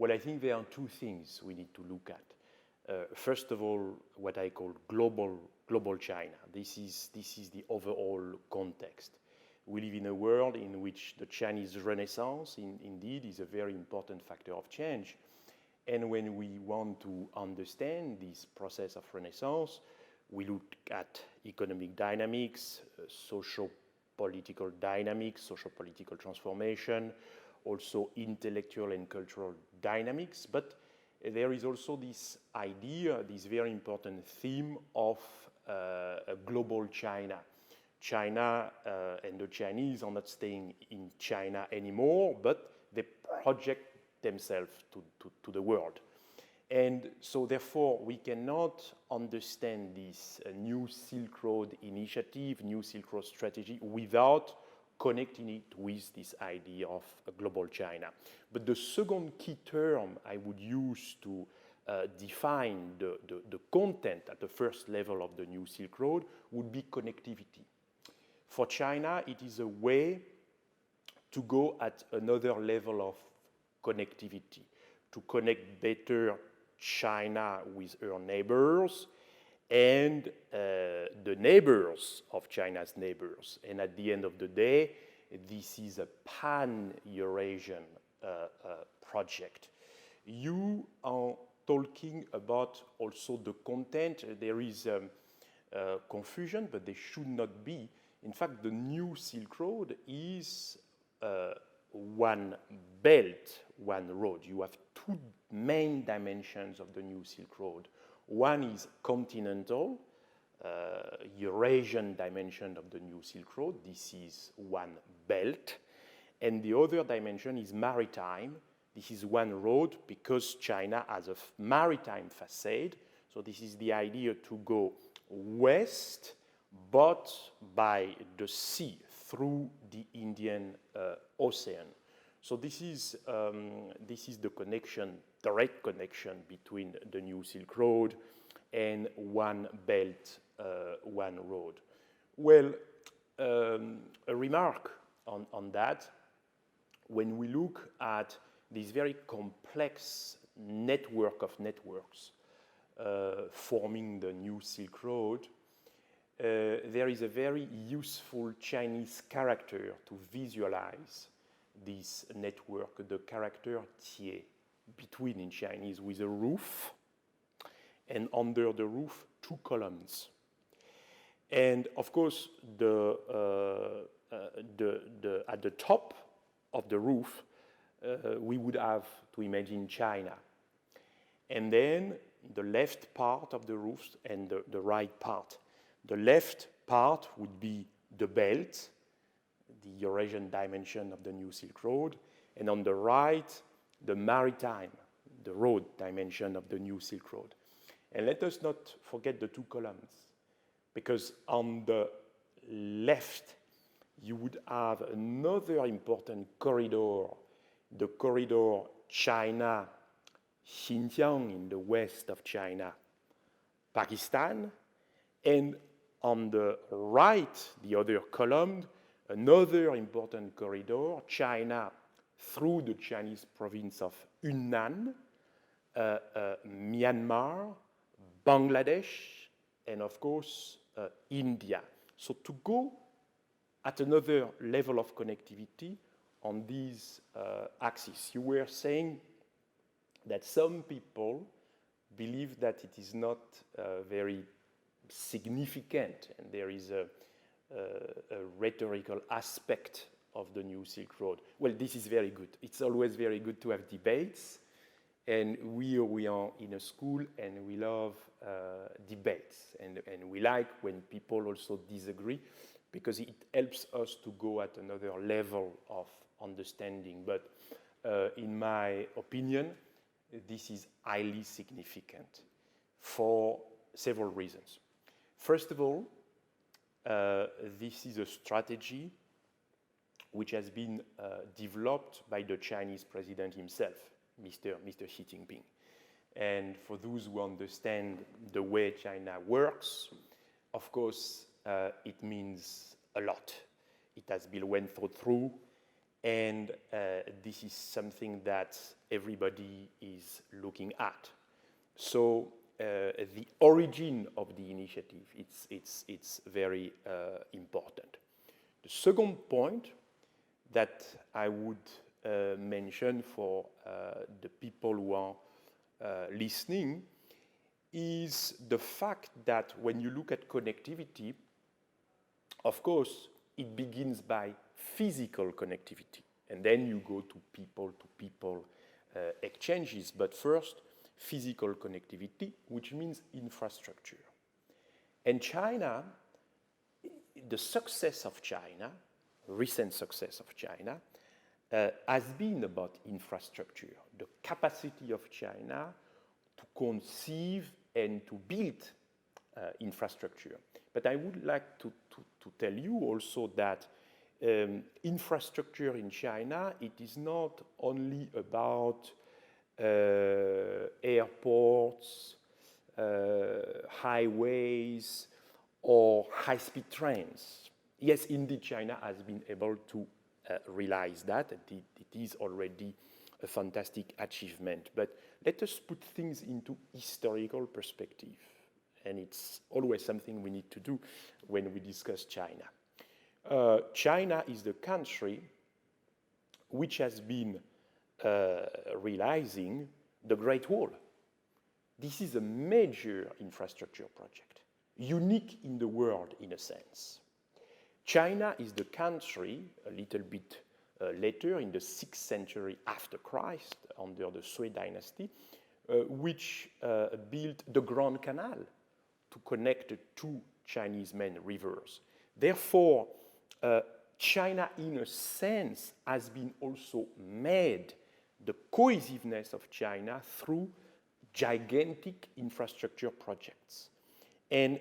Well, I think there are two things we need to look at. First of all, what I call global China. This is the overall context. We live in a world in which the Chinese Renaissance, indeed, is a very important factor of change. And when we want to understand this process of Renaissance, we look at economic dynamics, social-political dynamics, social-political transformation, also intellectual and cultural dynamics. But there is also this idea, this very important theme of a global China. China and the Chinese are not staying in China anymore, but they project themselves to the world. And so therefore, we cannot understand this new Silk Road initiative, new Silk Road strategy, without connecting it with this idea of a global China. But the second key term I would use to define the content at the first level of the new Silk Road would be connectivity. For China, it is a way to go at another level of connectivity, to connect better China with her neighbors and the neighbors of China's neighbors. And at the end of the day, this is a pan-Eurasian project. You are talking about also the content. There is confusion, but there should not be. In fact, the new Silk Road is one belt, one road. You have two main dimensions of the new Silk Road. One is continental, Eurasian dimension of the new Silk Road. This is one belt. And the other dimension is maritime. This is one road because China has a maritime facade. So this is the idea to go west, but by the sea, through the Indian Ocean. So this is the connection, direct connection between the new Silk Road and one belt, one road. Well, a remark on that, when we look at this very complex network of networks forming the new Silk Road, there is a very useful Chinese character to visualize this network, the character tie, between in Chinese, with a roof, and under the roof, two columns. And of course, at the top of the roof, we would have to imagine China. And then the left part of the roof and the right part. The left part would be the belt, the Eurasian dimension of the new Silk Road, and on the right, the maritime, the road dimension of the new Silk Road. And let us not forget the two columns, because on the left, you would have another important corridor, the corridor China-Xinjiang in the west of China, Pakistan, and on the right, the other column, another important corridor, China through the Chinese province of Yunnan, Myanmar, Bangladesh, and of course, India. So to go at another level of connectivity on these axes, you were saying that some people believe that it is not very significant, and there is a rhetorical aspect of the new Silk Road. Well, this is very good. It's always very good to have debates, and we are in a school, and we love debates, and we like when people also disagree, because it helps us to go at another level of understanding. But in my opinion, this is highly significant for several reasons. First of all, this is a strategy which has been developed by the Chinese president himself, Mr. Xi Jinping. And for those who understand the way China works, of course, it means a lot. It has been went through, And this is something that everybody is looking at. So the origin of the initiative, it's very important. The second point that I would mention for the people who are listening is the fact that when you look at connectivity, of course, it begins by physical connectivity, and then you go to people exchanges. But first, physical connectivity, which means infrastructure. And China, the success of China, recent success of China, has been about infrastructure, the capacity of China to conceive and to build infrastructure. But I would like to tell you also that infrastructure in China, it is not only about airports, highways, or high-speed trains. Yes, indeed, China has been able to realize that. It is already a fantastic achievement. But let us put things into historical perspective. And it's always something we need to do when we discuss China. China is the country which has been realizing the Great Wall. This is a major infrastructure project, unique in the world in a sense. China is the country, a little bit later, in the 6th century after Christ, under the Sui dynasty, which built the Grand Canal to connect the two Chinese main rivers. Therefore, China, in a sense, has been also made the cohesiveness of China through gigantic infrastructure projects. And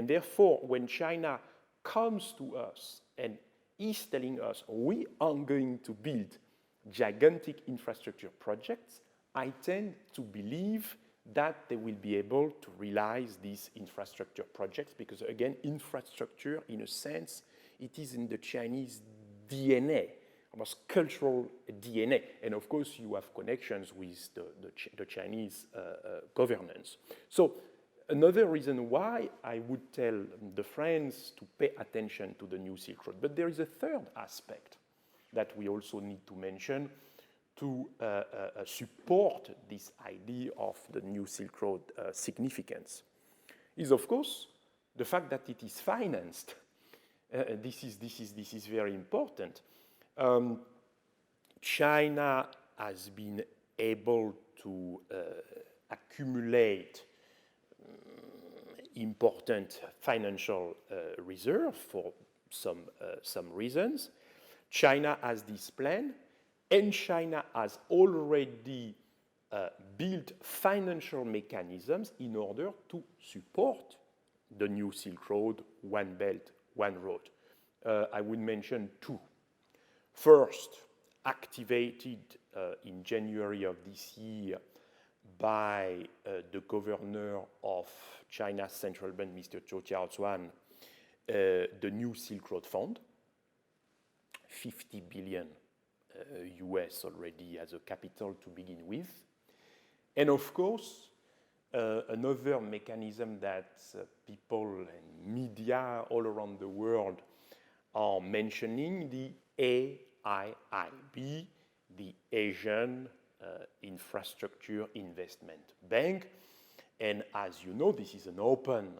therefore, when China comes to us and is telling us we are going to build gigantic infrastructure projects, I tend to believe that they will be able to realize these infrastructure projects because, again, infrastructure, in a sense, it is in the Chinese DNA, almost cultural DNA. And, of course, you have connections with the Chinese governance. So another reason why I would tell the friends to pay attention to the New Silk Road. But there is a third aspect that we also need to mention to support this idea of the New Silk Road significance, is of course the fact that it is financed. This is very important. China has been able to accumulate important financial reserve for some reasons. China has this plan. And China has already built financial mechanisms in order to support the New Silk Road, One Belt, One Road. I would mention two. First, activated in January of this year by the governor of China's central bank, Mr. Zhou Qiaozuan, the New Silk Road Fund, 50 billion US already as a capital to begin with. And of course, another mechanism that people and media all around the world are mentioning, the AIIB, the Asian Infrastructure Investment Bank. And as you know, this is an open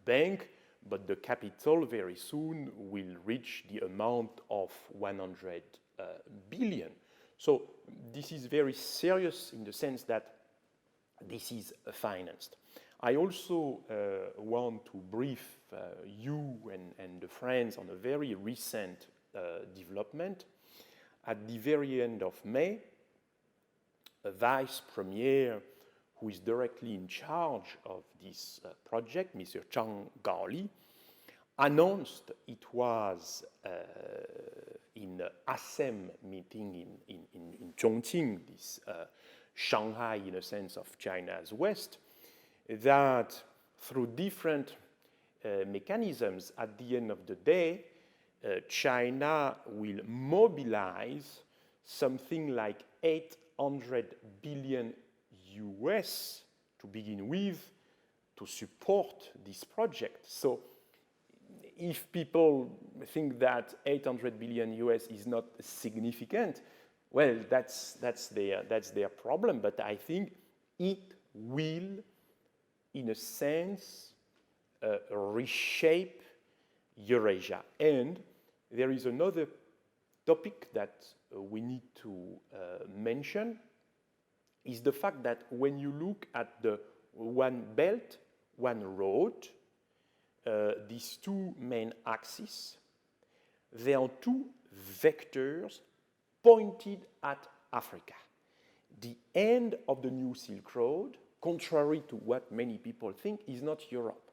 bank, but the capital very soon will reach the amount of 100 billion. So this is very serious in the sense that this is financed. I also want to brief you and the friends on a very recent development. At the very end of May, a vice premier who is directly in charge of this project, Mr. Zhang Gaoli, announced it was in ASEM meeting in Chongqing, this Shanghai in a sense of China's West, that through different mechanisms at the end of the day, China will mobilize something like 800 billion US to begin with to support this project. So if people think that 800 billion US is not significant, well, that's their problem. But I think it will, in a sense, reshape Eurasia. And there is another topic that we need to mention, is the fact that when you look at the One Belt, One Road, these two main axes, there are two vectors pointed at Africa. The end of the new Silk Road, contrary to what many people think, is not Europe.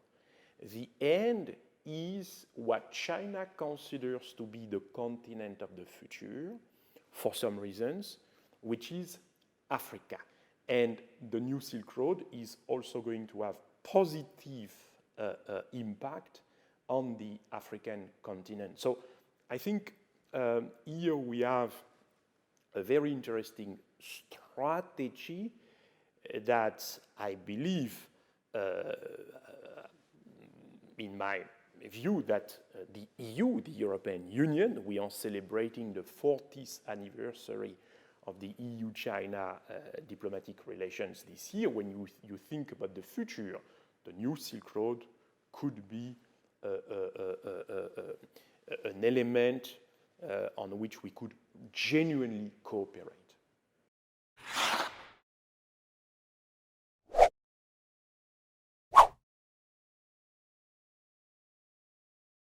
The end is what China considers to be the continent of the future, for some reasons, which is Africa. And the new Silk Road is also going to have positive impact on the African continent. So I think here we have a very interesting strategy that I believe, in my view, that the EU, the European Union, we are celebrating the 40th anniversary of the EU-China diplomatic relations this year. When you think about the future, the new Silk Road could be an element on which we could genuinely cooperate.